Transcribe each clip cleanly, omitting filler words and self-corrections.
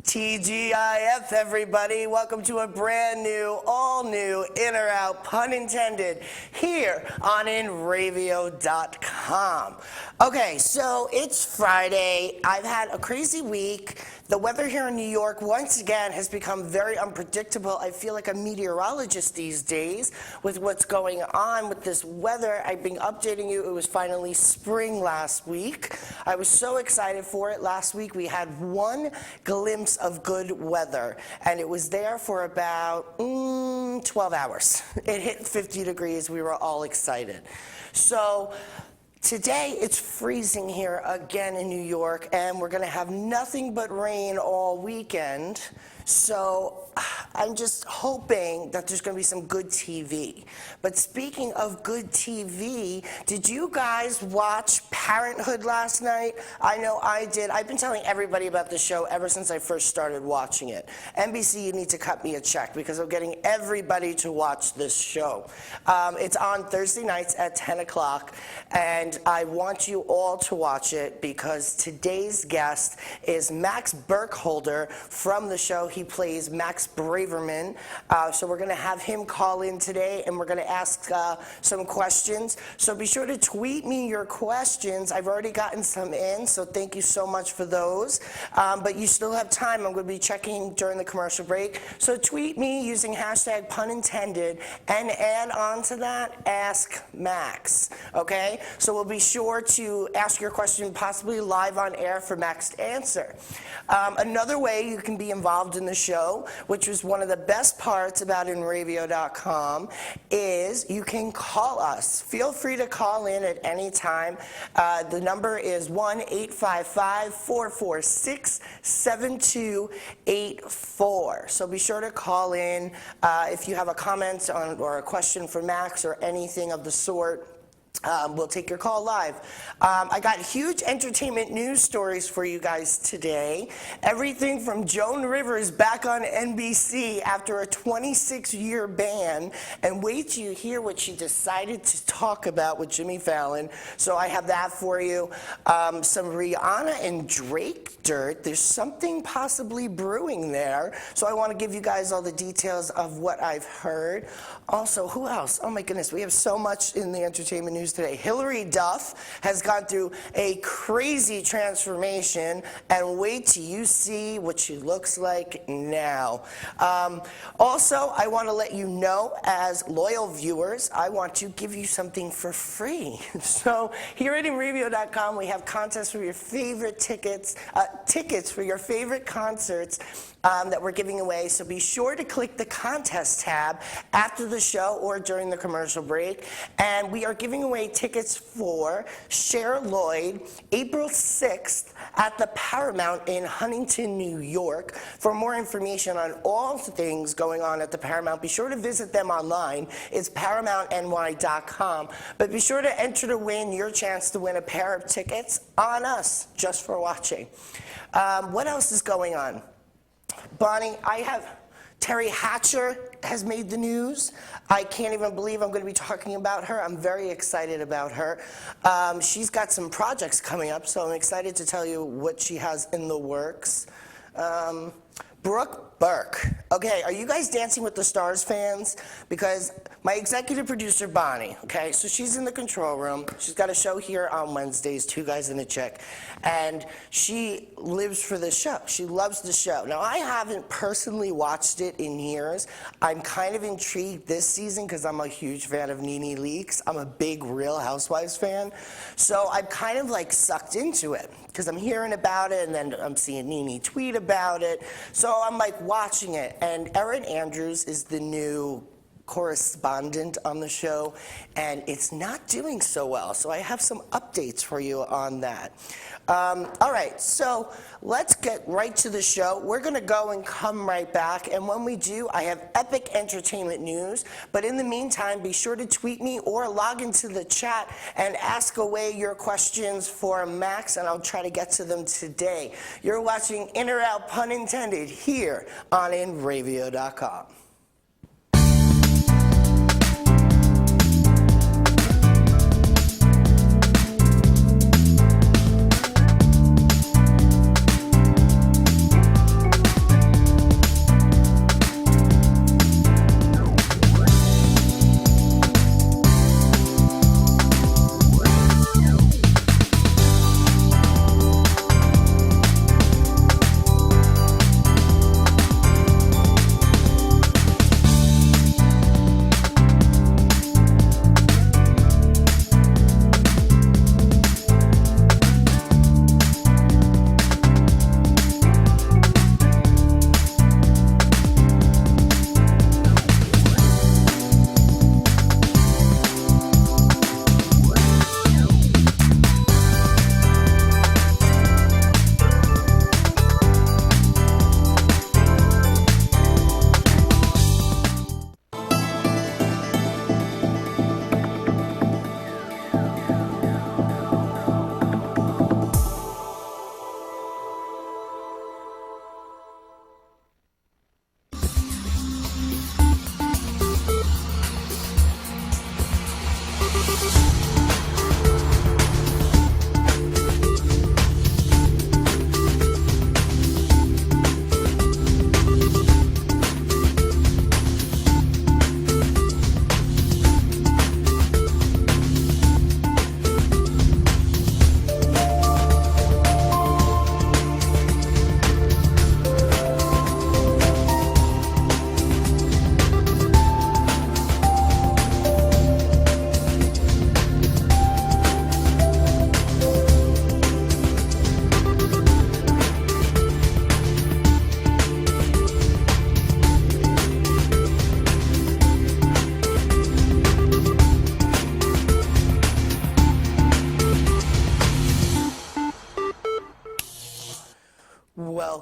TGIF, everybody. Welcome to a brand new, all new, in or out, pun intended, here on InRavio.com. Okay, so it's Friday. I've had a crazy week. The weather here in New York, once again, has become very unpredictable. I feel like a meteorologist these days with what's going on with this weather. I've been updating you. It was finally spring last week. I was so excited for it. Last week, we had one glimpse of good weather, and it was there for about 12 hours. It hit 50 degrees. We were all excited. So today, it's freezing here again in New York, and we're going to have nothing but rain all weekend. So I'm just hoping that there's going to be some good TV. But speaking of good TV, did you guys watch Parenthood last night? I know I did. I've been telling everybody about the show ever since I first started watching it. NBC, you need to cut me a check because I'm getting everybody to watch this show. It's on Thursday nights at 10 o'clock, and I want you all to watch it because today's guest is Max Burkholder from the show. He plays Max Braverman. So we're going to have him call in today, and we're going to ask some questions. So be sure to tweet me your questions. I've already gotten some in, so thank you so much for those. But you still have time. I'm going to be checking during the commercial break. So tweet me using hashtag pun intended, and add on to that, ask Max. Okay? So we'll be sure to ask your question possibly live on air for Max to answer. Another way you can be involved in the show, which was one of the best parts about InRavio.com, is you can call us. Feel free to call in at any time. The number is 1-855-446-7284. So be sure to call in if you have a comment on, or a question for Max or anything of the sort. We'll take your call live. I got huge entertainment news stories for you guys today. Everything from Joan Rivers back on NBC after a 26-year ban. And wait till you hear what she decided to talk about with Jimmy Fallon. So I have that for you. Some Rhianna and Drake dirt. There's something possibly brewing there. So I want to give you guys all the details of what I've heard. Also, who else? Oh my goodness, we have so much in the entertainment news today. Hilary Duff has gone through a crazy transformation, and wait till you see what she looks like now. Also, I want to let you know, as loyal viewers, I want to give you something for free. So here at InRavio.com, we have contests for your favorite tickets for your favorite concerts that we're giving away. So be sure to click the contest tab after the show or during the commercial break. And we are giving away tickets for Cher Lloyd, April 6th at the Paramount in Huntington, New York. For more information on all the things going on at the Paramount, be sure to visit them online. It's ParamountNY.com. But be sure to enter to win your chance to win a pair of tickets on us just for watching. What else is going on? Bonnie, Terry Hatcher has made the news. I can't even believe I'm going to be talking about her. I'm very excited about her. She's got some projects coming up, so I'm excited to tell you what she has in the works. Brooke Burke. Okay, are you guys Dancing with the Stars fans? Because my executive producer, Bonnie, okay, so she's in the control room. She's got a show here on Wednesdays, Two Guys and a Chick, and she lives for this show. She loves the show. Now, I haven't personally watched it in years. I'm kind of intrigued this season because I'm a huge fan of Nene Leakes. I'm a big Real Housewives fan. So I'm kind of like sucked into it because I'm hearing about it, and then I'm seeing Nene tweet about it. So I'm like watching it. And Erin Andrews is the new correspondent on the show, and it's not doing so well. So I have some updates for you on that. All right, so let's get right to the show. We're going to go and come right back, and when we do, I have epic entertainment news. But in the meantime, be sure to tweet me or log into the chat and ask away your questions for Max, and I'll try to get to them today. You're watching In or Out, pun intended, here on InRavio.com.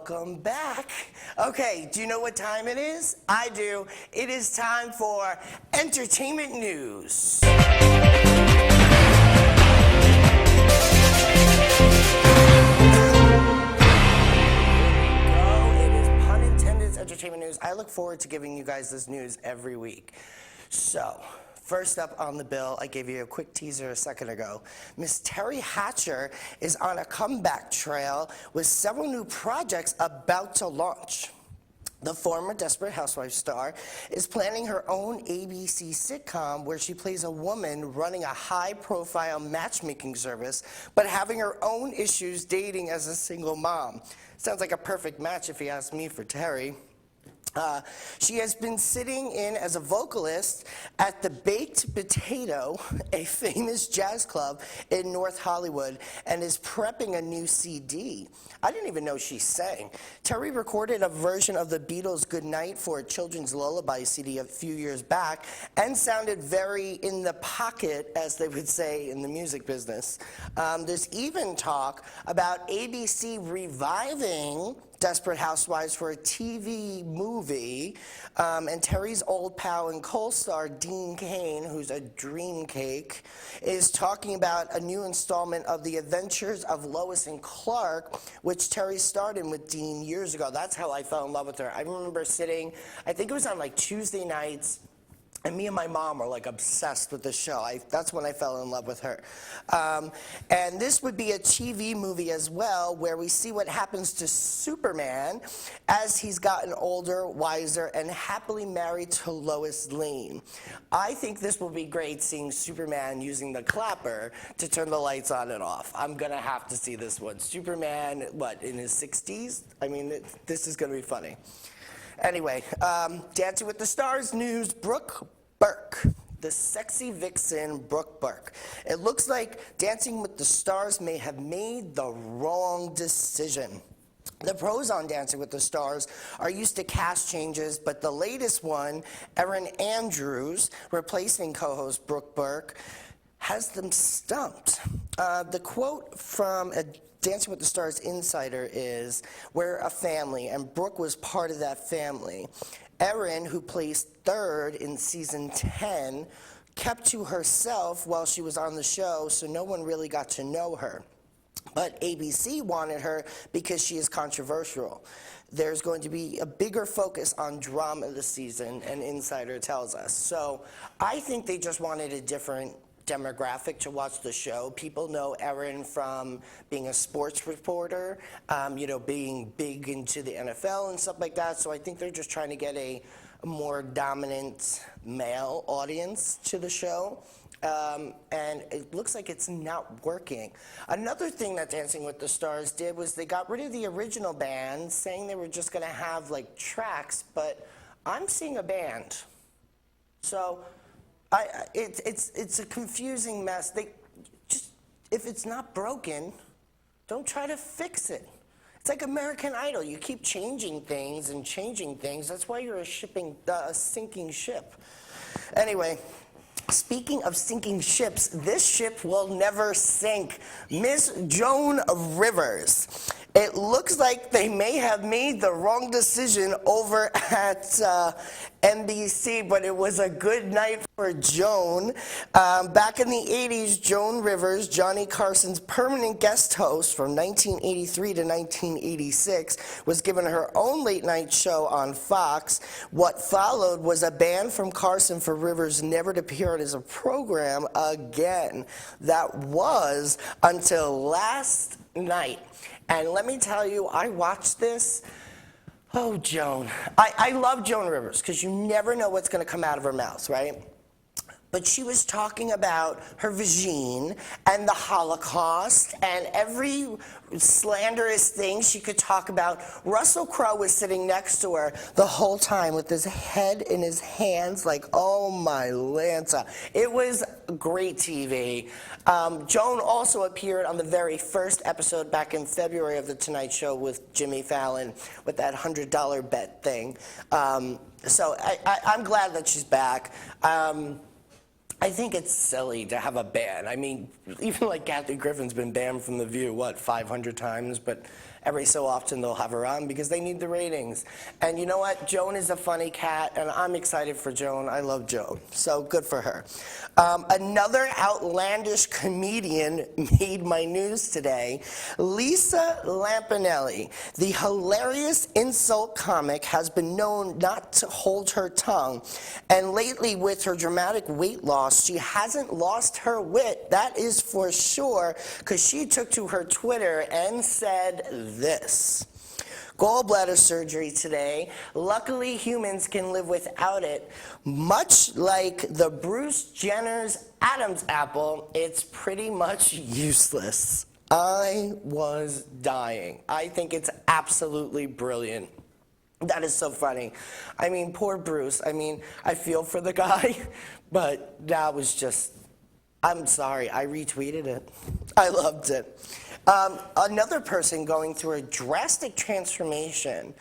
Welcome back. Okay, do you know what time it is? I do. It is time for entertainment news. It is pun intended entertainment news. I look forward to giving you guys this news every week. So, first up on the bill, I gave you a quick teaser a second ago. Miss Terry Hatcher is on a comeback trail with several new projects about to launch. The former Desperate Housewives star is planning her own ABC sitcom where she plays a woman running a high-profile matchmaking service, but having her own issues dating as a single mom. Sounds like a perfect match if you ask me for Terry. She has been sitting in as a vocalist at the Baked Potato, a famous jazz club in North Hollywood, and is prepping a new CD. I didn't even know she sang. Terry recorded a version of the Beatles' Good Night for a Children's Lullaby CD a few years back and sounded very in the pocket, as they would say in the music business. There's even talk about ABC reviving Desperate Housewives for a TV movie, and Terry's old pal and co-star Dean Cain, who's a dream cake, is talking about a new installment of The Adventures of Lois and Clark, which Terry starred in with Dean years ago. That's how I fell in love with her. I remember sitting, I think it was on like Tuesday nights, and me and my mom were like obsessed with the show. That's when I fell in love with her. And this would be a TV movie as well, where we see what happens to Superman as he's gotten older, wiser, and happily married to Lois Lane. I think this will be great, seeing Superman using the clapper to turn the lights on and off. I'm gonna have to see this one. Superman, what, in his 60s? I mean, this is gonna be funny. Anyway, Dancing with the Stars news, Brooke Burke, the sexy vixen Brooke Burke. It looks like Dancing with the Stars may have made the wrong decision. The pros on Dancing with the Stars are used to cast changes, but the latest one, Erin Andrews, replacing co-host Brooke Burke, has them stumped. The quote from a Dancing with the Stars insider is, "We're a family," and Brooke was part of that family. Erin, who placed third in season 10, kept to herself while she was on the show, so no one really got to know her. But ABC wanted her because she is controversial. There's going to be a bigger focus on drama this season, an insider tells us. So I think they just wanted a different demographic to watch the show. People know Erin from being a sports reporter, being big into the NFL and stuff like that. So I think they're just trying to get a more dominant male audience to the show. And it looks like it's not working. Another thing that Dancing with the Stars did was they got rid of the original band, saying they were just going to have like tracks, but I'm seeing a band. So it's a confusing mess. If it's not broken, don't try to fix it. It's like American Idol. You keep changing things and changing things. That's why you're a sinking ship. Anyway, speaking of sinking ships, this ship will never sink. Miss Joan Rivers. It looks like they may have made the wrong decision over at NBC, but it was a good night for Joan. Back in the 80s, Joan Rivers, Johnny Carson's permanent guest host from 1983 to 1986, was given her own late-night show on Fox. What followed was a ban from Carson for Rivers never to appear on his program again. That was until last night. And let me tell you, I watched this. Oh, Joan. I love Joan Rivers because you never know what's going to come out of her mouth, right? But she was talking about her vagine and the Holocaust and every slanderous thing she could talk about. Russell Crowe was sitting next to her the whole time with his head in his hands like, oh my Lanta. It was great TV. Joan also appeared on the very first episode back in February of The Tonight Show with Jimmy Fallon with that $100 bet thing. So I'm glad that she's back. I think it's silly to have a ban. I mean, even like Kathy Griffin's been banned from The View, 500 times? But every so often they'll have her on because they need the ratings. And you know what? Joan is a funny cat, and I'm excited for Joan. I love Joan, so good for her. Another outlandish comedian made my news today. Lisa Lampanelli, the hilarious insult comic, has been known not to hold her tongue. And lately, with her dramatic weight loss, she hasn't lost her wit. That is for sure, because she took to her Twitter and said this. Gallbladder surgery today. Luckily, humans can live without it. Much like the Bruce Jenner's Adam's apple, it's pretty much useless. I was dying. I think it's absolutely brilliant. That is so funny. I mean, poor Bruce. I mean, I feel for the guy, but that was just, I'm sorry, I retweeted it. I loved it. Another person going through a drastic transformation,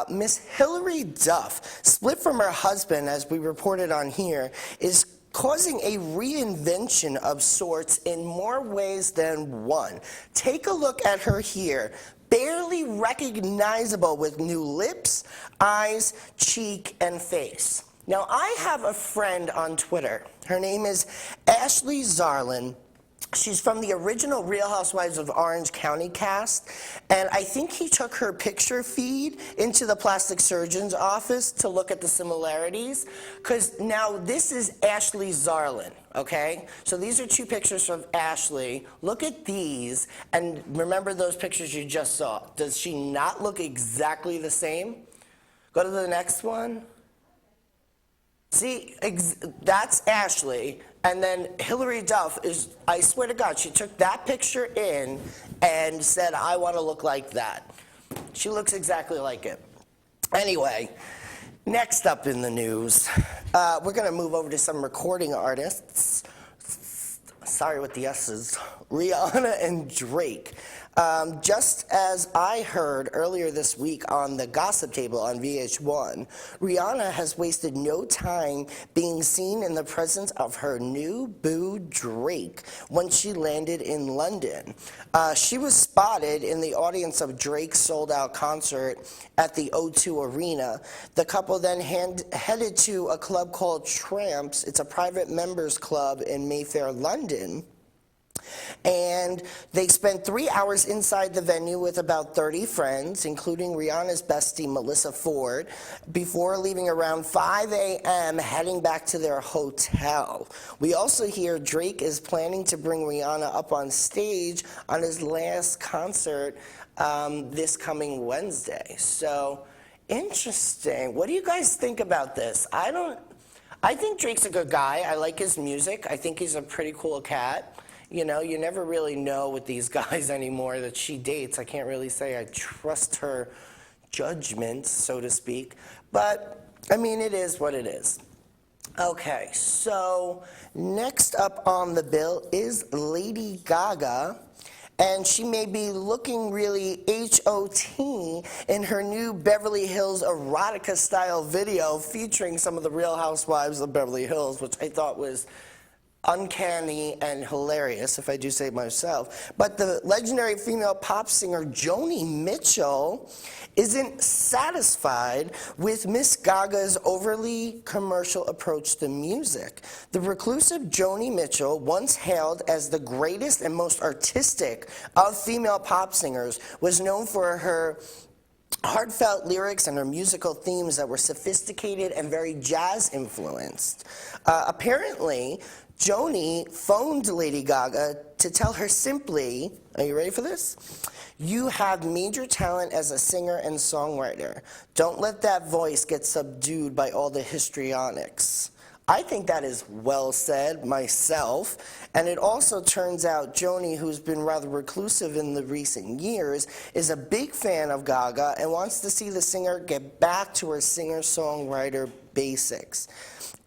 Miss Hilary Duff, split from her husband, as we reported on here, is causing a reinvention of sorts in more ways than one. Take a look at her here. Barely recognizable with new lips, eyes, cheek, and face. Now, I have a friend on Twitter. Her name is Ashley Zarlin. She's from the original Real Housewives of Orange County cast, and I think he took her picture feed into the plastic surgeon's office to look at the similarities, because now this is Ashley Zarlin, okay? So these are two pictures of Ashley. Look at these, and remember those pictures you just saw. Does she not look exactly the same? Go to the next one. See, that's Ashley. And then Hilary Duff is, I swear to God, she took that picture in and said, I want to look like that. She looks exactly like it. Anyway, next up in the news, we're going to move over to some recording artists. Sorry with the S's. Rhianna and Drake. Just as I heard earlier this week on the Gossip Table on VH1, Rhianna has wasted no time being seen in the presence of her new boo Drake when she landed in London. She was spotted in the audience of Drake's sold-out concert at the O2 Arena. The couple then headed to a club called Tramps. It's a private members club in Mayfair, London. And they spent 3 hours inside the venue with about 30 friends, including Rihanna's bestie, Melissa Ford, before leaving around 5 a.m., heading back to their hotel. We also hear Drake is planning to bring Rihanna up on stage on his last concert this coming Wednesday. So, interesting. What do you guys think about this? I think Drake's a good guy. I like his music. I think he's a pretty cool cat. You know, you never really know with these guys anymore that she dates. I can't really say I trust her judgment, so to speak. But, I mean, it is what it is. Okay, so next up on the bill is Lady Gaga. And she may be looking really H.O.T. in her new Beverly Hills erotica-style video featuring some of the Real Housewives of Beverly Hills, which I thought was uncanny and hilarious, if I do say myself. But the legendary female pop singer Joni Mitchell isn't satisfied with Miss Gaga's overly commercial approach to music. The reclusive Joni Mitchell, once hailed as the greatest and most artistic of female pop singers, was known for her heartfelt lyrics and her musical themes that were sophisticated and very jazz-influenced. Apparently, Joni phoned Lady Gaga to tell her simply, are you ready for this? You have major talent as a singer and songwriter. Don't let that voice get subdued by all the histrionics. I think that is well said myself, and it also turns out Joni, who's been rather reclusive in the recent years, is a big fan of Gaga and wants to see the singer get back to her singer-songwriter basics.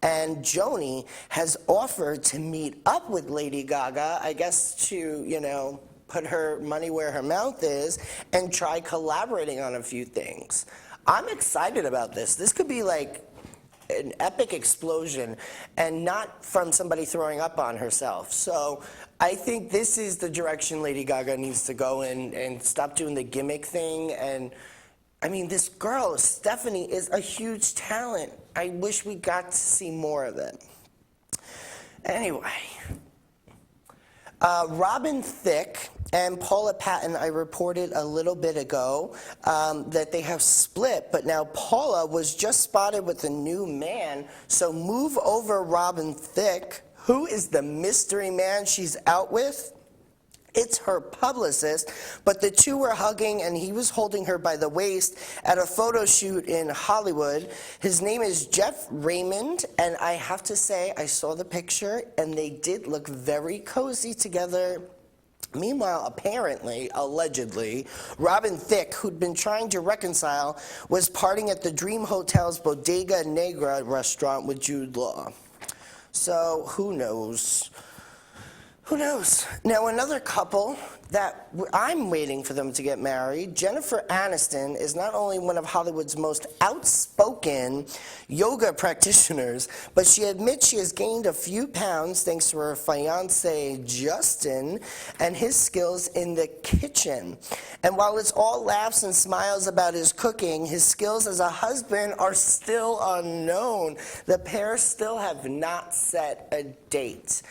And Joni has offered to meet up with Lady Gaga, I guess to, you know, put her money where her mouth is and try collaborating on a few things. I'm excited about this. This could be like an epic explosion and not from somebody throwing up on herself. So I think this is the direction Lady Gaga needs to go in and stop doing the gimmick thing. And I mean, this girl, Stephanie, is a huge talent. I wish we got to see more of it. Anyway, Robin Thicke and Paula Patton, I reported a little bit ago that they have split, but now Paula was just spotted with a new man, so move over, Robin Thicke. Who is the mystery man she's out with? It's her publicist, but the two were hugging and he was holding her by the waist at a photo shoot in Hollywood. His name is Jeff Raymond, and I have to say, I saw the picture and they did look very cozy together. Meanwhile, apparently, allegedly, Robin Thicke, who'd been trying to reconcile, was partying at the Dream Hotel's Bodega Negra restaurant with Jude Law. So, who knows? Who knows? Now, another couple that I'm waiting for them to get married, Jennifer Aniston is not only one of Hollywood's most outspoken yoga practitioners, but she admits she has gained a few pounds thanks to her fiancé, Justin, and his skills in the kitchen. And while it's all laughs and smiles about his cooking, his skills as a husband are still unknown. The pair still have not set a date.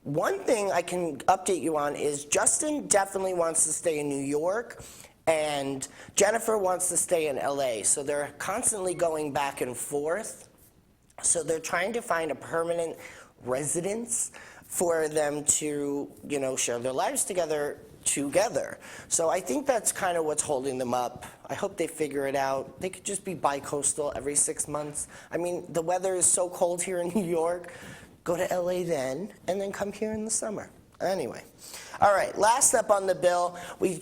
One thing I can update you on is Justin definitely wants to stay in New York, and Jennifer wants to stay in LA. So they're constantly going back and forth. So they're trying to find a permanent residence for them to, share their lives together. So I think that's kind of what's holding them up. I hope they figure it out. They could just be bi-coastal every 6 months. I mean, the weather is so cold here in New York. Go to LA then, and then come here in the summer. Anyway. All right, last up on the bill,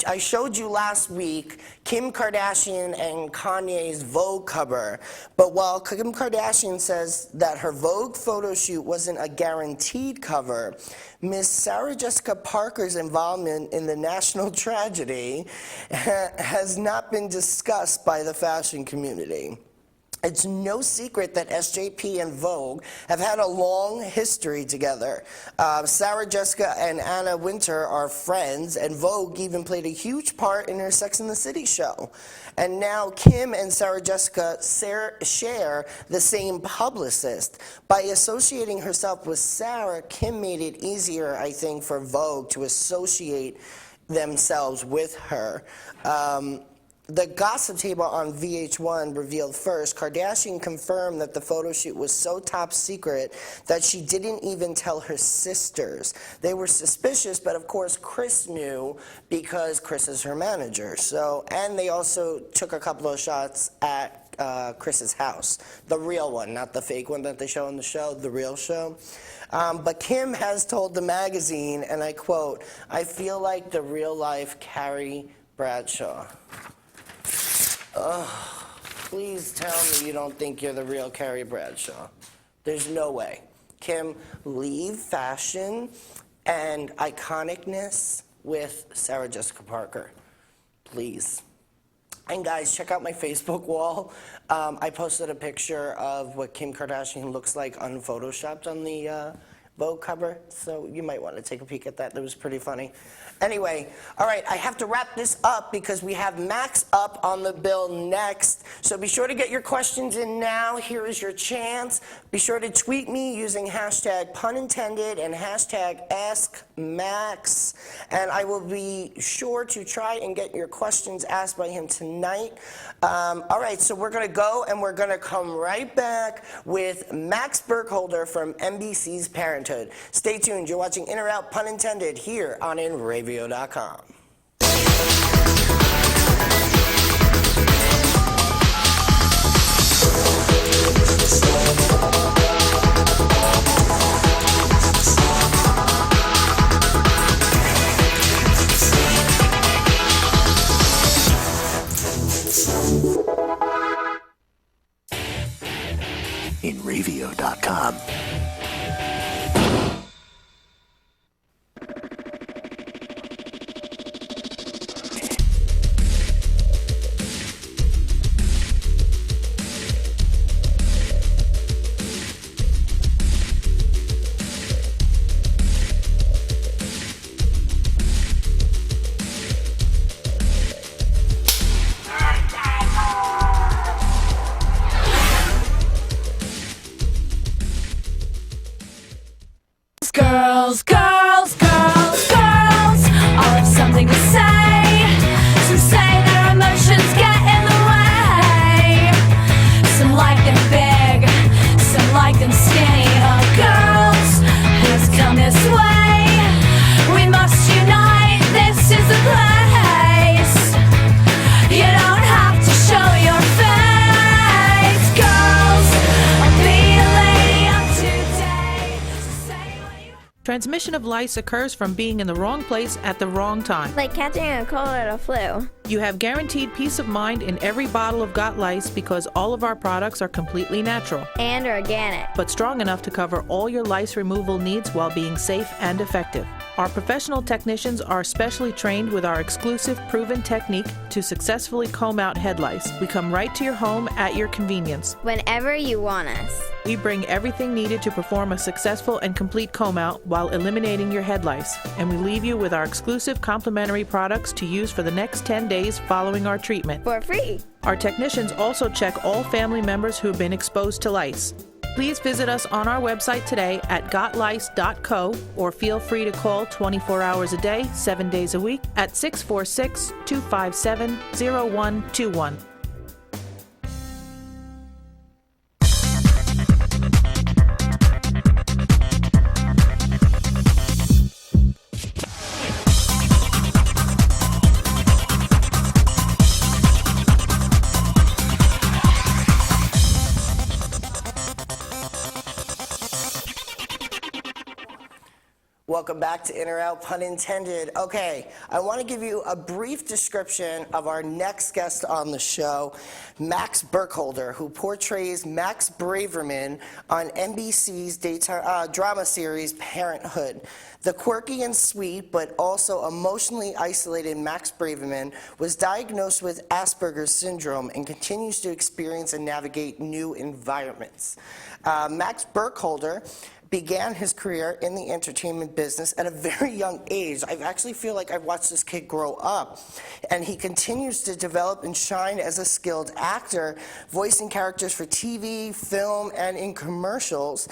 I showed you last week Kim Kardashian and Kanye's Vogue cover. But while Kim Kardashian says that her Vogue photo shoot wasn't a guaranteed cover, Miss Sarah Jessica Parker's involvement in the national tragedy has not been discussed by the fashion community. It's no secret that SJP and Vogue have had a long history together. Sarah Jessica and Anna Wintour are friends, and Vogue even played a huge part in her Sex and the City show. And now Kim and Sarah Jessica share the same publicist. By associating herself with Sarah, Kim made it easier, I think, for Vogue to associate themselves with her. The gossip table on VH1 revealed first, Kardashian confirmed that the photo shoot was so top secret that she didn't even tell her sisters. They were suspicious, but of course Kris knew because Kris is her manager. And they also took a couple of shots at Kris's house, the real one, not the fake one that they show on the show, the real show. But Kim has told the magazine, and I quote, "I feel like the real life Carrie Bradshaw." Please tell me you don't think you're the real Carrie Bradshaw. There's no way. Kim, leave fashion and iconicness with Sarah Jessica Parker. Please. And guys, check out my Facebook wall. I posted a picture of what Kim Kardashian looks like unphotoshopped on the Vogue cover, so you might want to take a peek at that. That was pretty funny. Anyway, all right, I have to wrap this up because we have Max up on the bill next. So be sure to get your questions in now. Here is your chance. Be sure to tweet me using hashtag pun intended and hashtag AskMax. And I will be sure to try and get your questions asked by him tonight. All right, so we're going to go and we're going to come right back with Max Burkholder from NBC's Parenthood. Stay tuned. You're watching In or Out, pun intended, here on InRavio.com. InRavio.com. transmission of lice occurs from being in the wrong place at the wrong time. Like catching a cold or a flu. You have guaranteed peace of mind in every bottle of Got Lice because all of our products are completely natural. And organic. But strong enough to cover all your lice removal needs while being safe and effective. Our professional technicians are specially trained with our exclusive proven technique to successfully comb out head lice. We come right to your home at your convenience. Whenever you want us. We bring everything needed to perform a successful and complete comb out while eliminating your head lice. And we leave you with our exclusive complimentary products to use for the next 10 days following our treatment. For free. Our technicians also check all family members who have been exposed to lice. Please visit us on our website today at gotlice.co or feel free to call 24 hours a day, 7 days a week at 646-257-0121. Welcome back to In or Out, pun intended. Okay, I want to give you a brief description of our next guest on the show, Max Burkholder, who portrays Max Braverman on NBC's daytime drama series Parenthood. The quirky and sweet, but also emotionally isolated Max Braverman was diagnosed with Asperger's syndrome and continues to experience and navigate new environments. Max Burkholder began his career in the entertainment business at a very young age. I actually feel like I've watched this kid grow up, and he continues to develop and shine as a skilled actor, voicing characters for TV, film, and in commercials.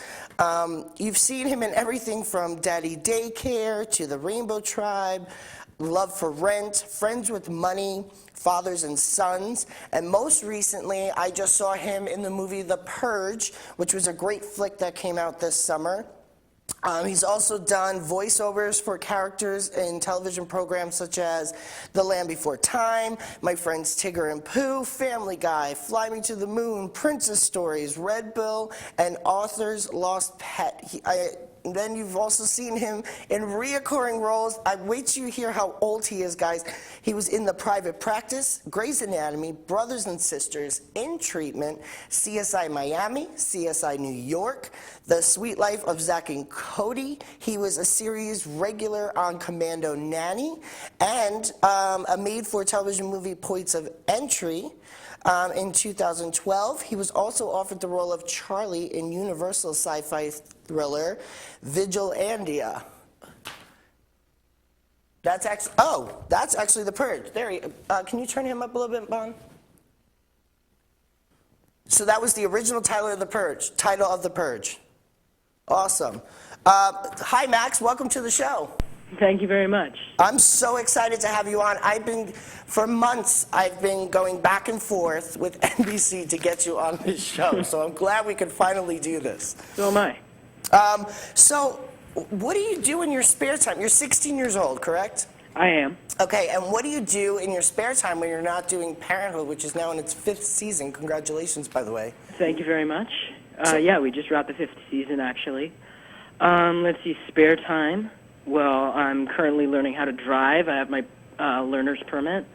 You've seen him in everything from Daddy Daycare to The Rainbow Tribe, Love for Rent, Friends with Money, Fathers and Sons, and most recently, I just saw him in the movie The Purge, which was a great flick that came out this summer. He's also done voiceovers for characters in television programs such as The Land Before Time, My Friends Tigger and Pooh, Family Guy, Fly Me to the Moon, Princess Stories, Red Bill, and Author's Lost Pet. Then you've also seen him in reoccurring roles. I wait till you hear how old he is, guys. He was in The Private Practice, Grey's Anatomy, Brothers and Sisters, In Treatment, CSI Miami, CSI New York, The Sweet Life of Zack and Cody. He was a series regular on Commando Nanny, and a made-for-television movie, Points of Entry. In 2012, he was also offered the role of Charlie in Universal sci-fi thriller Vigilandia. That's actually The Purge. There, can you turn him up a little bit, Bon? So that was the original title of The Purge. Awesome. Hi, Max. Welcome to the show. Thank you very much. I'm so excited to have you on. For months, I've been going back and forth with NBC to get you on this show, so I'm glad we could finally do this. So am I. So, what do you do in your spare time? You're 16 years old, correct? I am. Okay, and what do you do in your spare time when you're not doing Parenthood, which is now in its 5th season? Congratulations, by the way. Thank you very much. Yeah, we just wrapped the 5th season, actually. Let's see, spare time. Well, I'm currently learning how to drive. I have my learner's permit,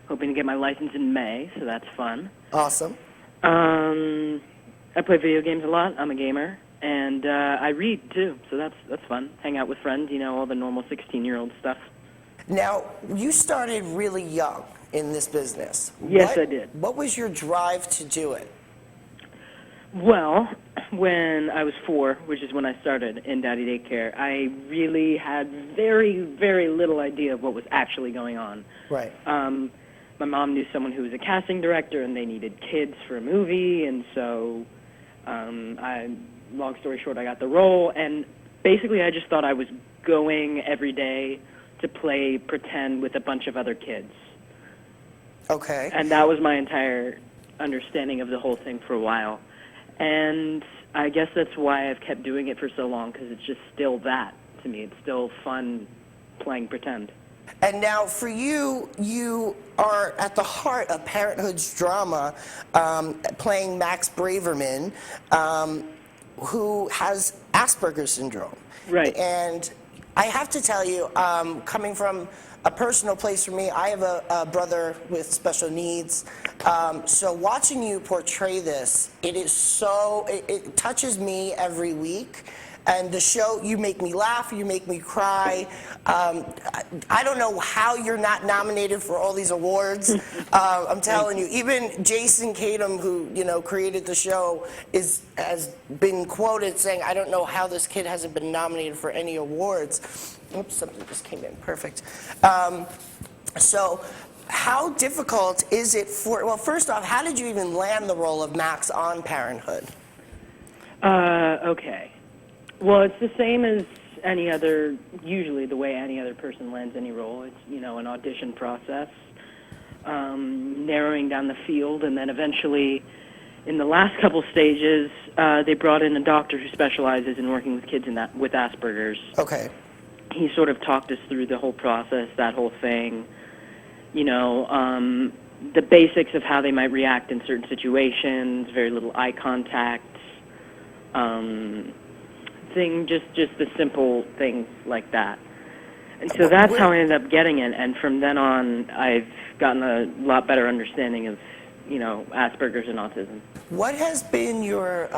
hoping to get my license in May, so that's fun. Awesome. I play video games a lot. I'm a gamer. And I read, too, so that's fun. Hang out with friends, all the normal 16-year-old stuff. Now, you started really young in this business. Yes, I did. What was your drive to do it? Well, when I was 4, which is when I started in Daddy Daycare, I really had very, very little idea of what was actually going on. Right. My mom knew someone who was a casting director, and they needed kids for a movie, and so long story short, I got the role, and basically I just thought I was going every day to play pretend with a bunch of other kids. Okay. And that was my entire understanding of the whole thing for a while. And I guess that's why I've kept doing it for so long, because it's just still that to me. It's still fun playing pretend. And now for you, you are at the heart of Parenthood's drama, playing Max Braverman, who has Asperger's syndrome. Right. And I have to tell you, coming from a personal place for me, I have a brother with special needs. So watching you portray this, it touches me every week. And the show, you make me laugh, you make me cry. I don't know how you're not nominated for all these awards. I'm telling you, even Jason Tatum, who created the show, has been quoted saying, "I don't know how this kid hasn't been nominated for any awards." Oops, something just came in. Perfect. So, how difficult is it well, first off, how did you even land the role of Max on Parenthood? Okay. Well, it's the same as any other, usually the way any other person lands any role. It's, an audition process, narrowing down the field, and then eventually, in the last couple stages, they brought in a doctor who specializes in working with kids with Asperger's. Okay. He sort of talked us through the whole process, that whole thing, the basics of how they might react in certain situations, very little eye contact, just the simple things like that. And so that's how I ended up getting it. And from then on, I've gotten a lot better understanding of, Asperger's and autism. What has been your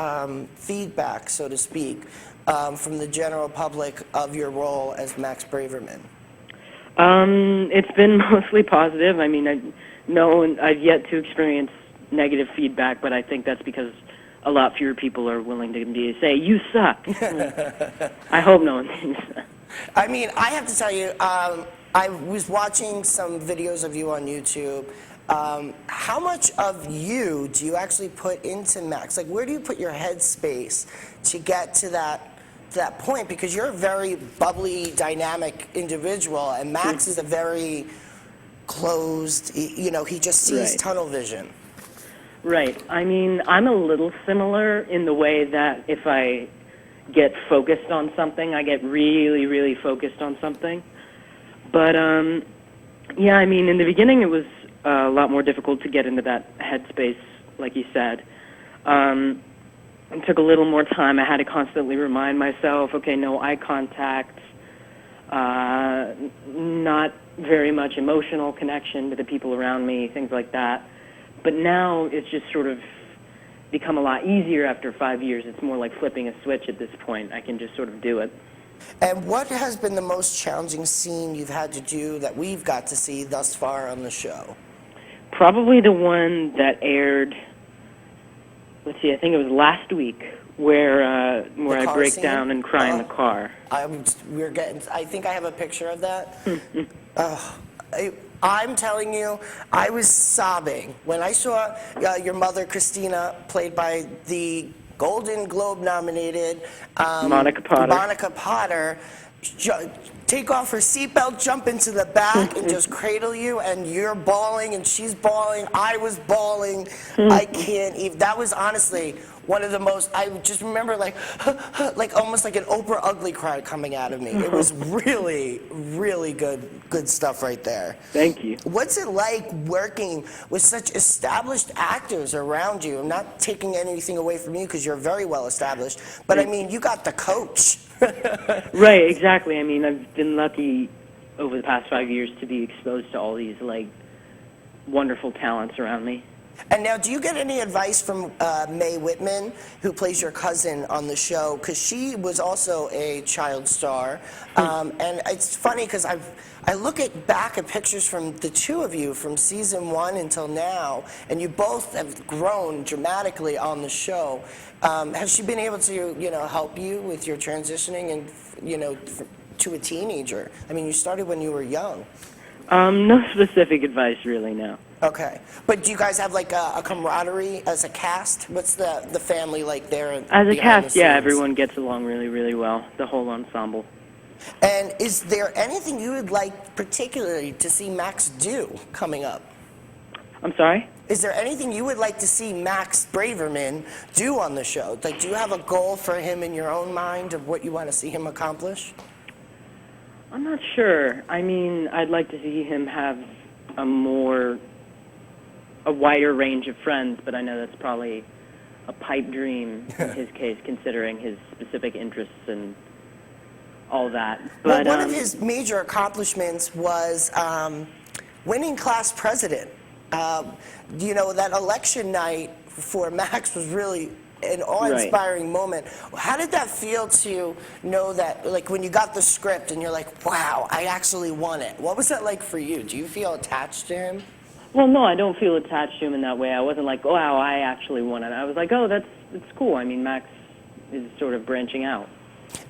feedback, so to speak, from the general public of your role as Max Braverman? It's been mostly positive. I mean, I've yet to experience negative feedback, but I think that's because a lot fewer people are willing to say, "You suck." I hope no one thinks that. I mean, I have to tell you, I was watching some videos of you on YouTube. How much of you do you actually put into Max? Like, where do you put your headspace to get to that point? Because you're a very bubbly, dynamic individual, and Max is a very closed, he just sees tunnel vision. Right. I mean, I'm a little similar in the way that if I get focused on something, I get really, really focused on something. But, yeah, I mean, in the beginning it was a lot more difficult to get into that headspace, like you said. It took a little more time. I had to constantly remind myself, okay, no eye contact, not very much emotional connection to the people around me, things like that. But now it's just sort of become a lot easier after 5 years. It's more like flipping a switch at this point. I can just sort of do it. And what has been the most challenging scene you've had to do that we've got to see thus far on the show? Probably the one that aired, let's see, I think it was last week, where I break scene? down and cry in the car. I think I have a picture of that. I'm telling you, I was sobbing when I saw your mother, Christina, played by the Golden Globe nominated Monica Potter, take off her seatbelt, jump into the back, and just cradle you, and you're bawling, and she's bawling, I was bawling. I can't even. That was honestly one of the most, I just remember like almost like an Oprah ugly cry coming out of me. It was really, really good stuff right there. Thank you. What's it like working with such established actors around you? I'm not taking anything away from you because you're very well established, but I mean, you got the coach. Right, exactly. I mean, I've been lucky over the past 5 years to be exposed to all these like wonderful talents around me. And now, do you get any advice from Mae Whitman, who plays your cousin on the show? Because she was also a child star. And it's funny because I look back at pictures from the two of you from season 1 until now, and you both have grown dramatically on the show. Has she been able to, help you with your transitioning and, to a teenager? I mean, you started when you were young. No specific advice, really, no. Okay. But do you guys have like a camaraderie as a cast? What's the family like there? As a cast, yeah, everyone gets along really, really well, the whole ensemble. And is there anything you would like particularly to see Max do coming up? I'm sorry? Is there anything you would like to see Max Braverman do on the show? Like, do you have a goal for him in your own mind of what you want to see him accomplish? I'm not sure. I mean, I'd like to see him have a wider range of friends, but I know that's probably a pipe dream in his case, considering his specific interests and all that. Well, But one of his major accomplishments was winning class president. You know, that election night for Max was really an awe-inspiring moment. How did that feel to know that, like, when you got the script and you're like, wow, I actually won it? What was that like for you? Do you feel attached to him? Well, no, I don't feel attached to him in that way. I wasn't like, oh, wow, I actually won it. I was like, oh, that's cool. I mean, Max is sort of branching out.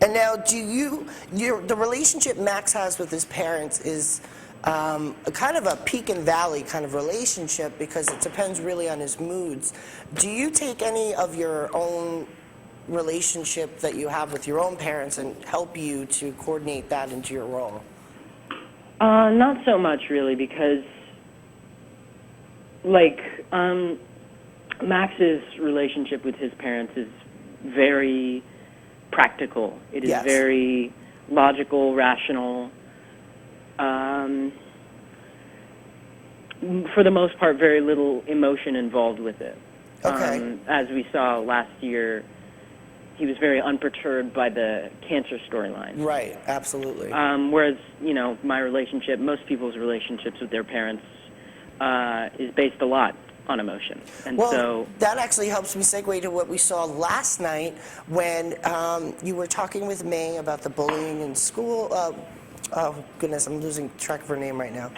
And now, the relationship Max has with his parents is a kind of a peak and valley kind of relationship because it depends really on his moods. Do you take any of your own relationship that you have with your own parents and help you to coordinate that into your role? Not so much, really, because, like, Max's relationship with his parents is very practical. It is very logical, rational. For the most part, very little emotion involved with it. Okay. As we saw last year, he was very unperturbed by the cancer storyline. Right, absolutely. Whereas, you know, my relationship, most people's relationships with their parents, is based a lot on emotion. And well, so that actually helps me segue to what we saw last night when you were talking with May about the bullying in school. Oh, goodness, I'm losing track of her name right now.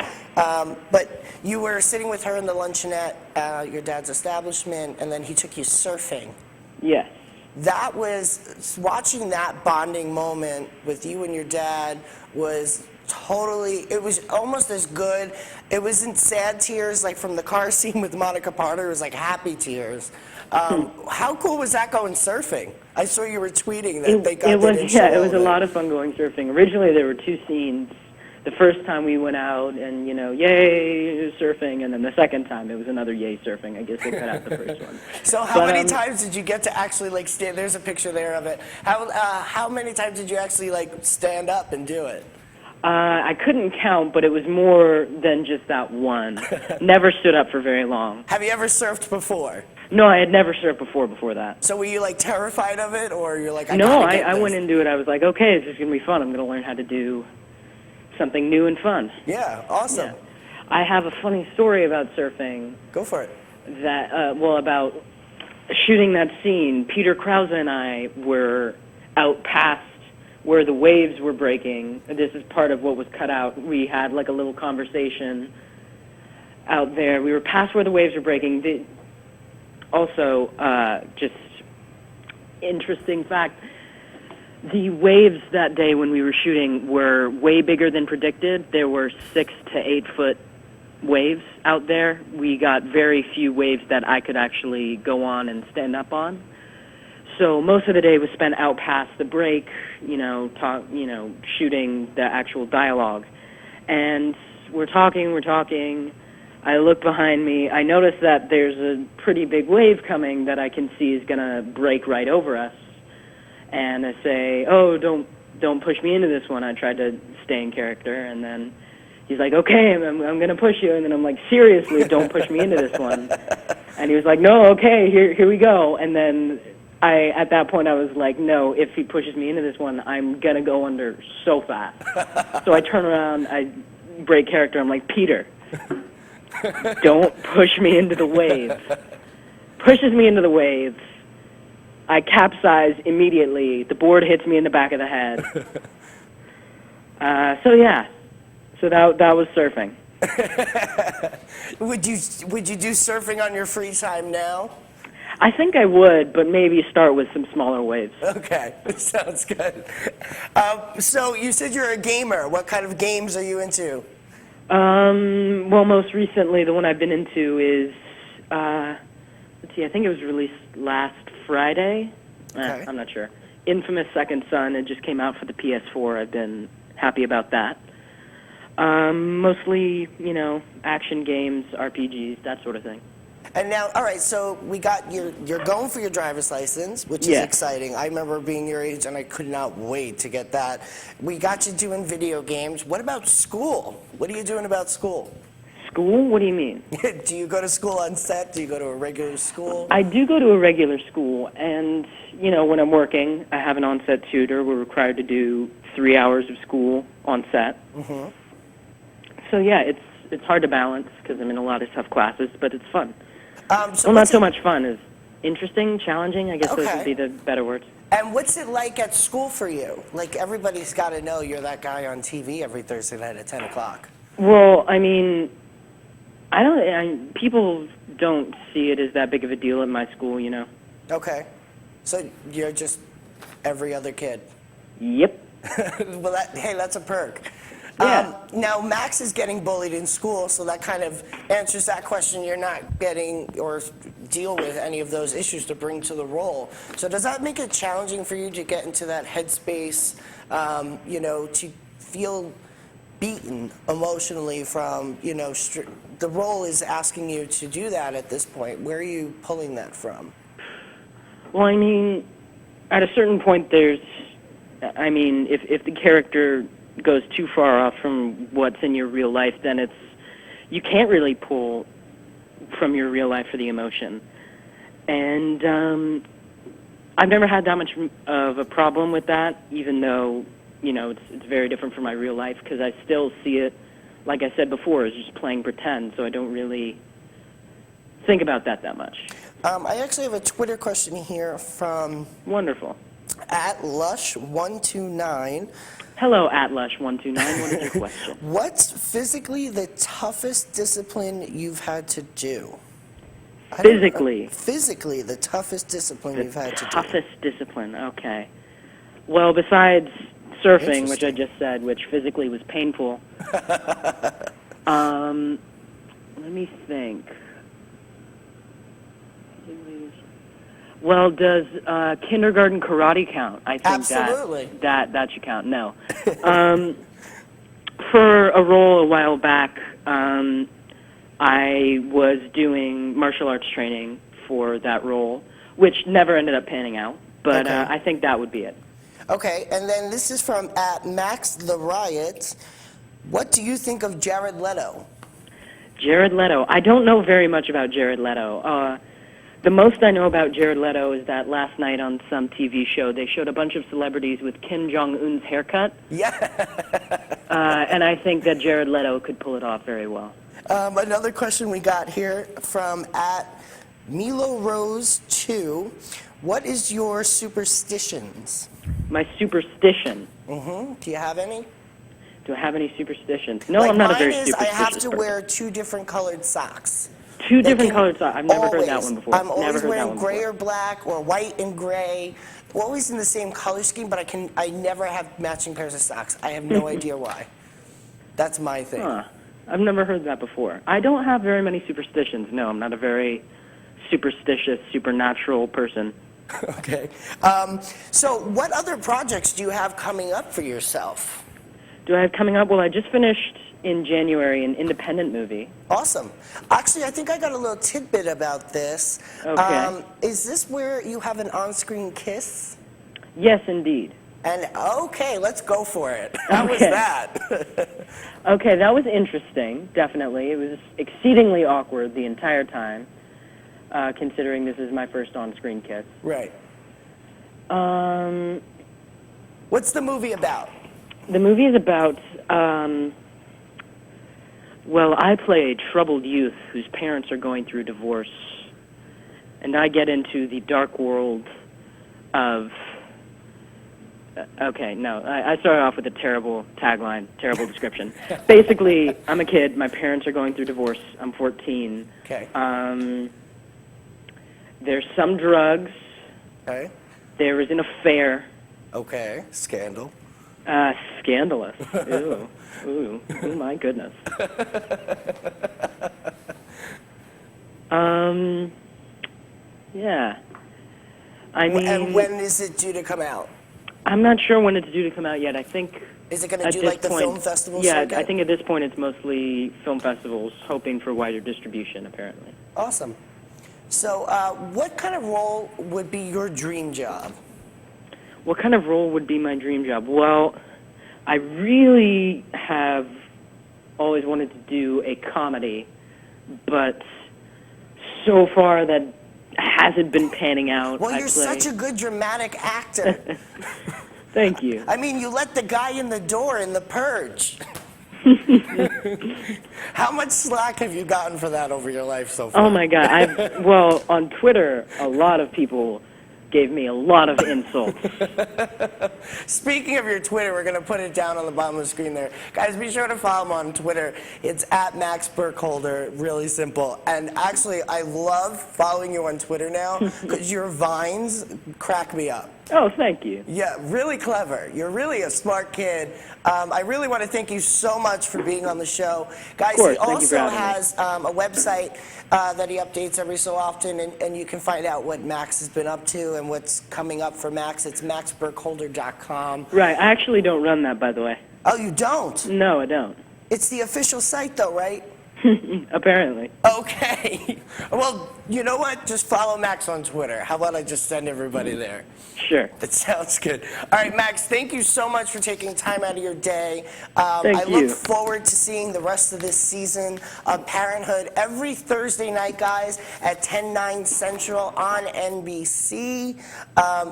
But you were sitting with her in the luncheonette at your dad's establishment, and then he took you surfing. yes. That was, watching that bonding moment with you and your dad was totally, it was almost as good. It wasn't sad tears like from the car scene with Monica Parter, it was like happy tears. How cool was that going surfing? I saw you were tweeting that they got it was a lot of fun going surfing. Originally there were two scenes. The first time we went out and, you know, yay, surfing, and then the second time it was another yay, surfing. I guess they cut out the first one. So how many times did you get to actually, like, stand? There's a picture there of it. How many times did you actually, like, stand up and do it? I couldn't count, but it was more than just that one. Never stood up for very long. Have you ever surfed before? No, I had never surfed before that. So were you, like, terrified of it, or you're like, I went into it, I was like, okay, this is going to be fun. I'm going to learn how to do something new and fun. Yeah, awesome. Yeah. I have a funny story about surfing. Go for it. That, about shooting that scene. Peter Krause and I were out past where the waves were breaking. This is part of what was cut out. We had like a little conversation out there. We were past where the waves were breaking. Also, just interesting fact, the waves that day when we were shooting were way bigger than predicted. There were 6 to 8 foot waves out there. We got very few waves that I could actually go on and stand up on. So most of the day was spent out past the break, shooting the actual dialogue. And we're talking. I look behind me. I notice that there's a pretty big wave coming that I can see is going to break right over us. And I say, oh, don't push me into this one. I tried to stay in character, and then he's like, okay, I'm going to push you. And then I'm like, seriously, don't push me into this one. And he was like, no, okay, here we go. And then at that point I was like, no, if he pushes me into this one, I'm going to go under so fast. So I turn around, I break character. I'm like, Peter, don't push me into the wave. Pushes me into the wave. I capsize immediately. The board hits me in the back of the head. So that was surfing. Would you do surfing on your free time now? I think I would, but maybe start with some smaller waves. Okay, sounds good. So you said you're a gamer. What kind of games are you into? Well, most recently, the one I've been into is, let's see, I think it was released last Friday. Okay. I'm not sure. Infamous Second Son. It just came out for the PS4. I've been happy about that. Mostly, action games, RPGs, that sort of thing. And now, all right, so you're going for your driver's license, which is exciting. I remember being your age, and I could not wait to get that. We got you doing video games. What about school? What are you doing about school? School? What do you mean? Do you go to school on set? Do you go to a regular school? I do go to a regular school, and, when I'm working, I have an on-set tutor. We're required to do 3 hours of school on set. Mm-hmm. So, yeah, it's hard to balance because I'm in a lot of tough classes, but it's fun. Not so much fun. It's interesting, challenging, I guess those would be the better words. And what's it like at school for you? Like, everybody's got to know you're that guy on TV every Thursday night at 10 o'clock. Well, I mean, people don't see it as that big of a deal at my school, Okay. So you're just every other kid. Yep. Well, hey, that's a perk. Yeah. Now, Max is getting bullied in school, so that kind of answers that question. You're not getting or deal with any of those issues to bring to the role. So does that make it challenging for you to get into that headspace, to feel beaten emotionally from, the role is asking you to do that at this point. Where are you pulling that from? Well, I mean, at a certain point if the character goes too far off from what's in your real life, then you can't really pull from your real life for the emotion. And I've never had that much of a problem with that, even though, it's very different from my real life, because I still see it, like I said before, as just playing pretend, so I don't really think about that much. I actually have a Twitter question here from... Wonderful. @lush129. Hello, @lush129. What is your question? What's physically the toughest discipline you've had to do? Physically? Physically, the toughest discipline you've had to do. The toughest discipline, okay. Well, besides surfing, which I just said, which physically was painful, let me think. Well, does kindergarten karate count? I think Absolutely. that should count. No. For a role a while back, I was doing martial arts training for that role, which never ended up panning out, but I think that would be it. Okay, and then this is from @Max the Riot. What do you think of Jared Leto? Jared Leto. I don't know very much about Jared Leto. The most I know about Jared Leto is that last night on some TV show, they showed a bunch of celebrities with Kim Jong-un's haircut. Yeah. And I think that Jared Leto could pull it off very well. Another question we got here from @MiloRose2. What is your superstitions? My superstition. Mm-hmm. Do you have any? Do I have any superstitions? No, I'm not a very superstitious Mine is I have to person. wear 2 different colored socks. 2 different colored socks. I've never heard that one before. I'm always wearing gray or black or white and gray. Always in the same color scheme, but I never have matching pairs of socks. I have no idea why. That's my thing. Huh. I've never heard that before. I don't have very many superstitions. No, I'm not a very superstitious, supernatural person. Okay. So what other projects do you have coming up for yourself? Do I have coming up? Well, I just finished in January an independent movie. Awesome. Actually, I think I got a little tidbit about this. Okay. Is this where you have an on-screen kiss? Yes, indeed. And okay, let's go for it. How was that? Okay, that was interesting, definitely. It was exceedingly awkward the entire time, considering this is my first on-screen kiss. Right. What's the movie about? The movie is about, well, I play a troubled youth whose parents are going through divorce, and I get into the dark world of... Okay, no, I started off with a terrible tagline, terrible description. Basically, I'm a kid, my parents are going through divorce, I'm 14. Okay. There's some drugs. Okay. There is an affair. Okay. Scandal. Scandalous. Ooh. Ooh, my goodness. Yeah. I mean... And when is it due to come out? I'm not sure when it's due to come out yet. I think... Is it going to do like the film festival circuit? Yeah, I think at this point it's mostly film festivals, hoping for wider distribution, apparently. Awesome. So what kind of role would be your dream job? What kind of role would be my dream job? Well, I really have always wanted to do a comedy, but so far that hasn't been panning out. Well, you're such a good dramatic actor. Thank you. I mean, you let the guy in the door in the Purge. How much slack have you gotten for that over your life so far? Oh my God! Well, on Twitter, a lot of people gave me a lot of insults. Speaking of your Twitter, we're going to put it down on the bottom of the screen there. Guys, be sure to follow him on Twitter. It's at Max Burkholder, really simple. And actually, I love following you on Twitter now because your vines crack me up. Oh, thank you. Yeah, really clever. You're really a smart kid. I really want to thank you so much for being on the show. Guys, Of course, he thank you for also having me. has a website that he updates every so often, and you can find out what Max has been up to and what's coming up for Max. It's maxburkholder.com. Right, I actually don't run that, by the way. Oh, you don't? No, I don't. It's the official site, though, right? Apparently. Okay. Well, you know what? Just follow Max on Twitter. How about I just send everybody there? Sure. That sounds good. All right, Max, thank you so much for taking time out of your day. Thank I you. look forward to seeing the rest of this season of Parenthood every Thursday night, guys, at 10/9 Central on NBC.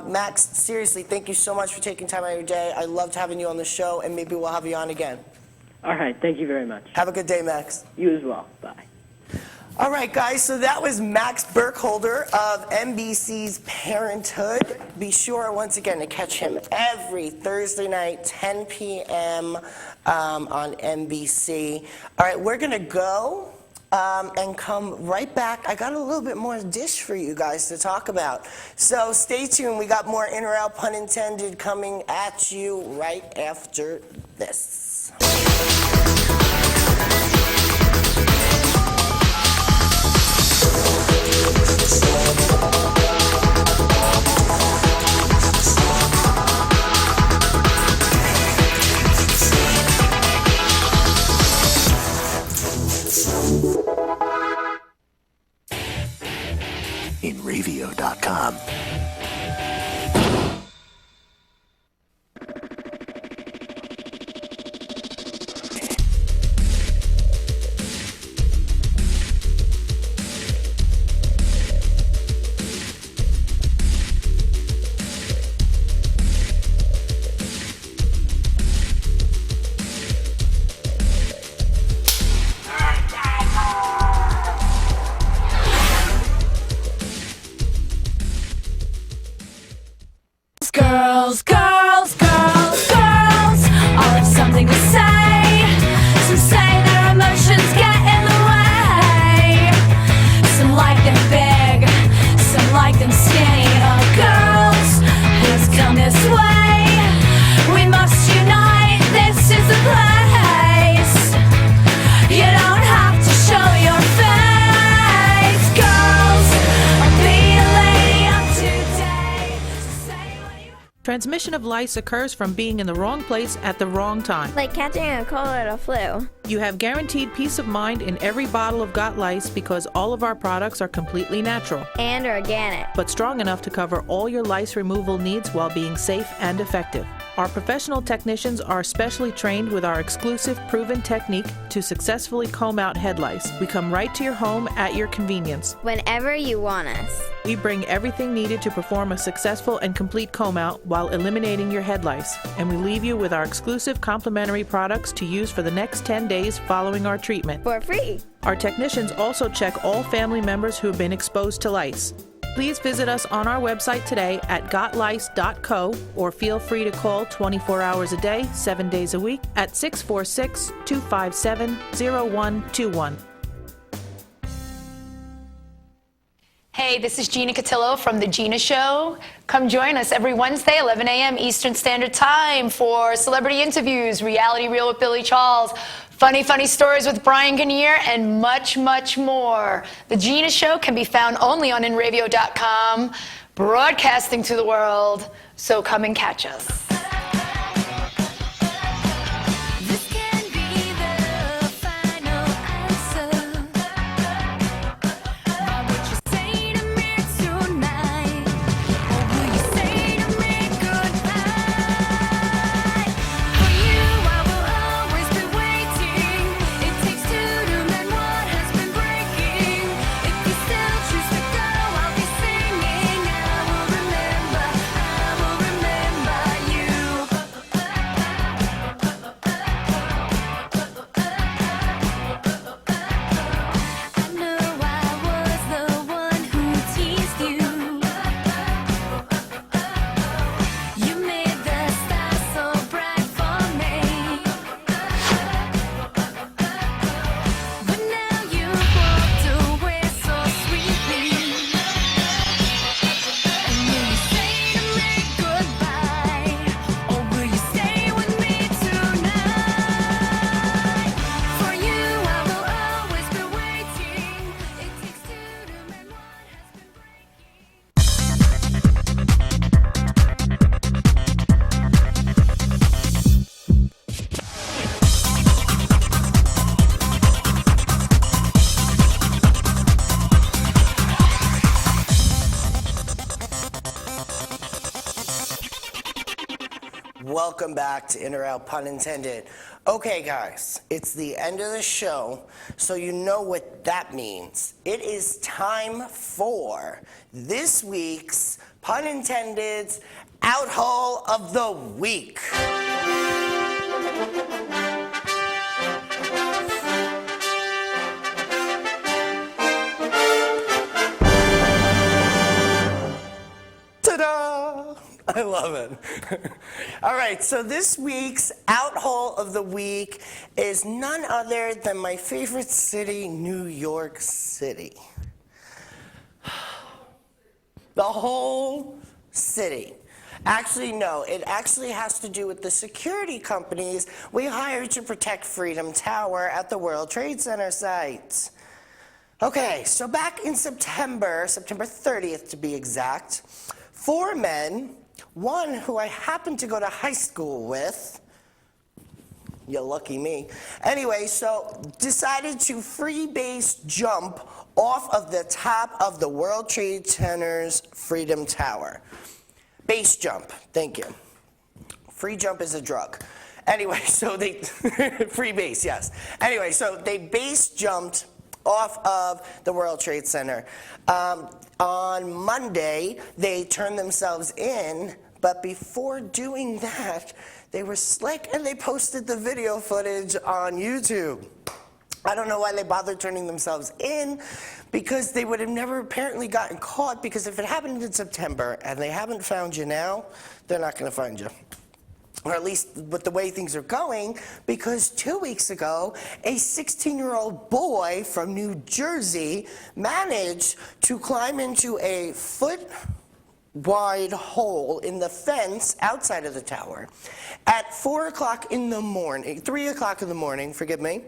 Max, seriously, thank you so much for taking time out of your day. I loved having you on the show, and maybe we'll have you on again. All right, thank you very much. Have a good day, Max. You as well. Bye. All right, guys, so that was Max Burkholder of NBC's Parenthood. Be sure, once again, to catch him every Thursday night, 10 p.m. On NBC. All right, we're going to go and come right back. I got a little bit more dish for you guys to talk about. So stay tuned. We got more in or out, pun intended, coming at you right after this. InRavio.com. Girls, girls, girls, girls all have something to say. Some say their emotions get in the way. Some like them big, some like them skinny. Oh, girls, who's come this way? We must unite, this is the place. You don't have to show your face. Girls, I'll be a lady of today. So say what you Transmission of lice occurs from being in the wrong place at the wrong time. Like catching a cold or a flu. You have guaranteed peace of mind in every bottle of Got Lice because all of our products are completely natural, And organic. but strong enough to cover all your lice removal needs while being safe and effective. Our professional technicians are specially trained with our exclusive proven technique to successfully comb out head lice. We come right to your home at your convenience. Whenever you want us. We bring everything needed to perform a successful and complete comb out while eliminating your head lice, and we leave you with our exclusive complimentary products to use for the next 10 days following our treatment. For free. Our technicians also check all family members who have been exposed to lice. Please visit us on our website today at gotlice.co or feel free to call 24 hours a day, 7 days a week at 646-257-0121. Hey, this is Gina Cotillo from The Gina Show. Come join us every Wednesday, 11 a.m. Eastern Standard Time for celebrity interviews, Reality Reel with Billy Charles, funny stories with Brian Kinnear, and much, much more. The Gina Show can be found only on InRavio.com, broadcasting to the world, so come and catch us. This can be the final answer. Now what you say to me tonight? Or will you say to me goodnight? For you I will always be waiting. welcome back to In or Out, pun intended. Okay, guys, it's the end of the show, so you know what that means. It is time for this week's, pun intended, Outhole of the Week. Ta-da! I love it. All right, so this week's Outhole of the Week is none other than my favorite city, New York City. The whole city. Actually, no, it actually has to do with the security companies we hired to protect Freedom Tower at the World Trade Center site. Okay, so back in September 30th to be exact, 4 men, one who I happened to go to high school with, you lucky me, anyway, so decided to free base jump off of the top of the World Trade Center's Freedom Tower. Base jump, thank you. Free jump is a drug. Anyway, so they, free base, yes. Anyway, so they base jumped off of the World Trade Center. On Monday, they turned themselves in, but before doing that, they were slick and they posted the video footage on YouTube. I don't know why they bothered turning themselves in, because they would have never apparently gotten caught, because if it happened in September and they haven't found you now, they're not going to find you. Or at least with the way things are going, because 2 weeks ago, a 16-year-old boy from New Jersey managed to climb into a foot-wide hole in the fence outside of the tower at 4 o'clock in the morning, 3 o'clock in the morning, forgive me,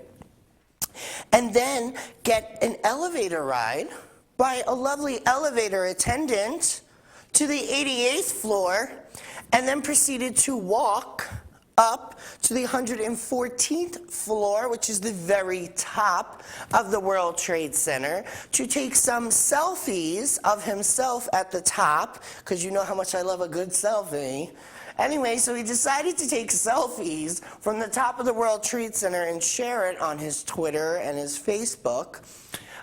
and then get an elevator ride by a lovely elevator attendant to the 88th floor, and then proceeded to walk up to the 114th floor, which is the very top of the World Trade Center, to take some selfies of himself at the top, because you know how much I love a good selfie. Anyway, so he decided to take selfies from the top of the World Trade Center and share it on his Twitter and his Facebook.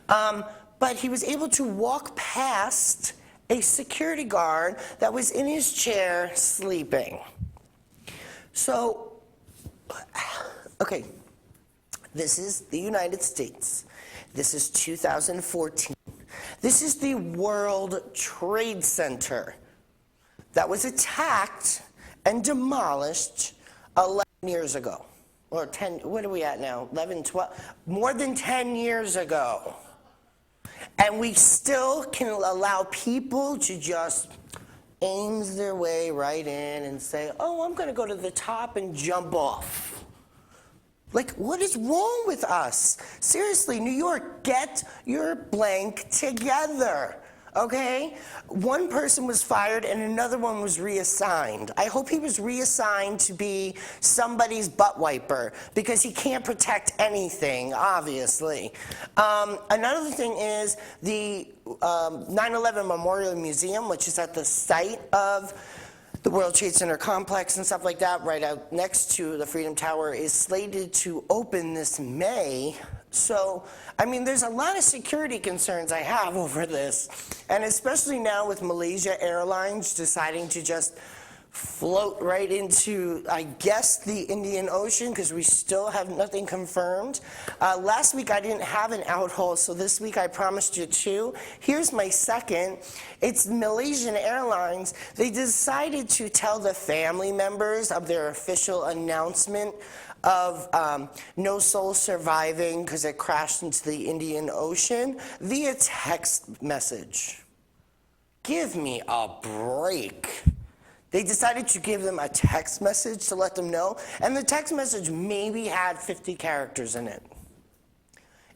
But he was able to walk past a security guard that was in his chair sleeping. So, okay, this is the United States. This is 2014. This is the World Trade Center that was attacked and demolished 11 years ago. Or 10, what are we at now? 11, 12, more than 10 years ago. And we still can allow people to just aim their way right in and say, oh, I'm going to go to the top and jump off. Like, what is wrong with us? Seriously, New York, get your blank together, okay? One person was fired and another one was reassigned. I hope he was reassigned to be somebody's butt wiper, because he can't protect anything, obviously. Another thing is the 9/11 Memorial Museum, which is at the site of the World Trade Center complex and stuff like that, right out next to the Freedom Tower, is slated to open this May. So, I mean, there's a lot of security concerns I have over this, and especially now with Malaysia Airlines deciding to just float right into, I guess, the Indian Ocean, because we still have nothing confirmed. Last week I didn't have an outhole, so this week I promised you 2. Here's my second. It's Malaysian Airlines. They decided to tell the family members of their official announcement of no soul surviving because it crashed into the Indian Ocean via text message. Give me a break. They decided to give them a text message to let them know, and the text message maybe had 50 characters in it.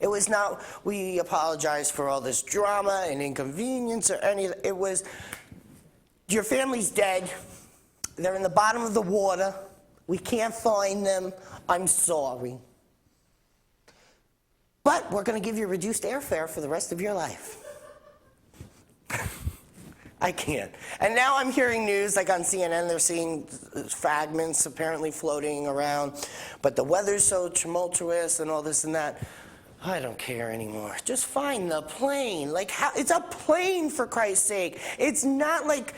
It was not, we apologize for all this drama and inconvenience or any, it was, your family's dead, they're in the bottom of the water, we can't find them, I'm sorry. But we're going to give you reduced airfare for the rest of your life. I can't. And now I'm hearing news, like on CNN, they're seeing fragments apparently floating around. But the weather's so tumultuous and all this and that. I don't care anymore. Just find the plane. Like, how? It's a plane, for Christ's sake. It's not like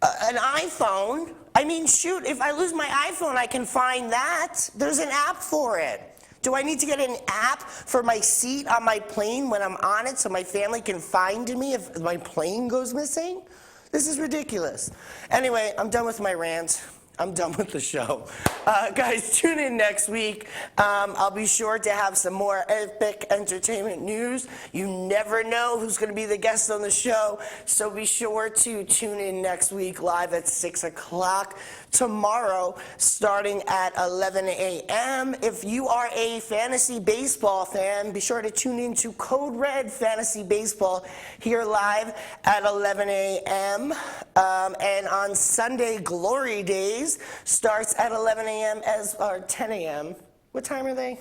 an iPhone. I mean, shoot, if I lose my iPhone, I can find that. There's an app for it. Do I need to get an app for my seat on my plane when I'm on it so my family can find me if my plane goes missing? This is ridiculous. Anyway, I'm done with my rant. I'm done with the show. Guys, tune in next week. I'll be sure to have some more epic entertainment news. You never know who's going to be the guest on the show, so be sure to tune in next week live at 6 o'clock. Tomorrow, starting at 11 a.m. If you are a fantasy baseball fan, be sure to tune in to Code Red Fantasy Baseball here live at 11 a.m. And on Sunday, Glory Days starts at 11 a.m. or 10 a.m. What time are they?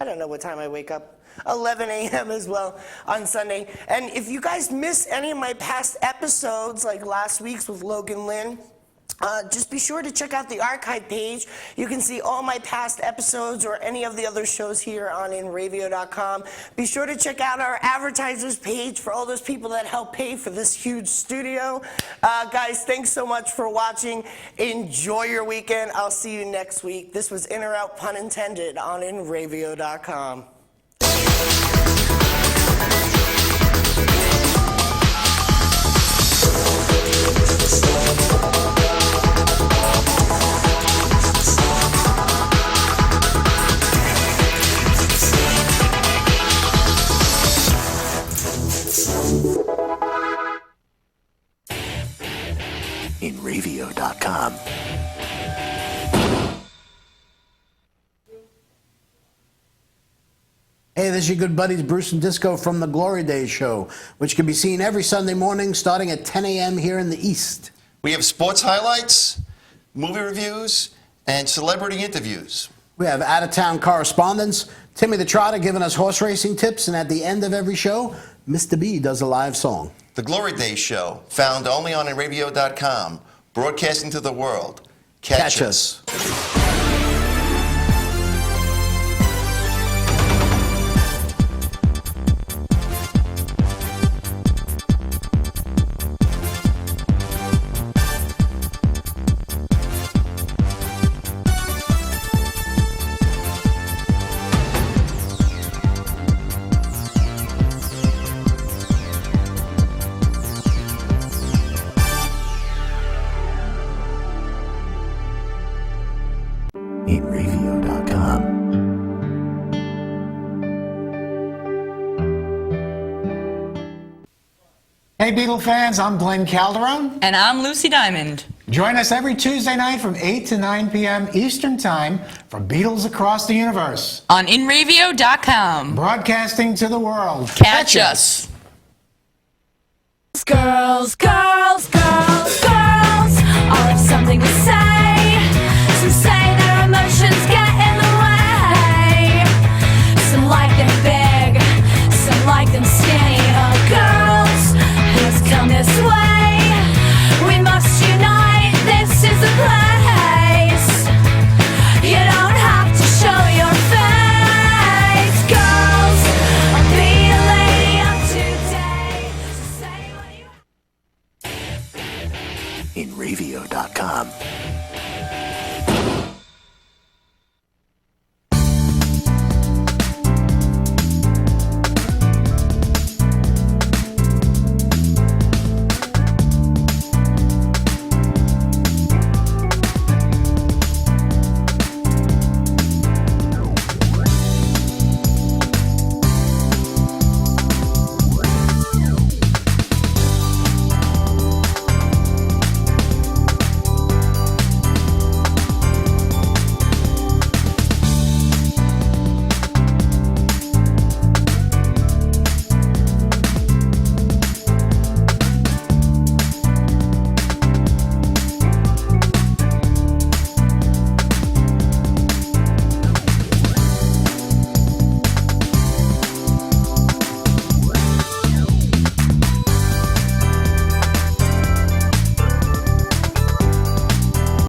I don't know what time I wake up. 11 a.m. as well on Sunday. And if you guys missed any of my past episodes, like last week's with Logan Lynn, just be sure to check out the archive page. You can see all my past episodes or any of the other shows here on InRavio.com. Be sure to check out our advertisers page for all those people that help pay for this huge studio. Guys, thanks so much for watching. Enjoy your weekend. I'll see you next week. This was In or Out, pun intended, on InRavio.com. InRavio.com. Hey, this is your good buddies Bruce and Disco from the Glory Days Show, which can be seen every Sunday morning starting at 10 a.m. here in the East. We have sports highlights, movie reviews, and celebrity interviews. We have out-of-town correspondents, Timmy the Trotter giving us horse racing tips, and at the end of every show, Mr. B does a live song. The Glory Days Show, found only on InRavio.com, broadcasting to the world. Catch us. InRavio.com. Hey Beatle fans, I'm Glenn Calderon. And I'm Lucy Diamond. Join us every Tuesday night from 8 to 9 p.m. Eastern Time for Beatles Across the Universe. On InRavio.com. Broadcasting to the world. Catch us. Girls, girls, girls, girls, all have something to say. Some say their emotions get in the way. Some like them big, some like them skinny. Oh, girls, please come this way. We must unite, this is the place. You don't have to show your face. Girls, I'll be a lady of today. So say what you InRavio.com.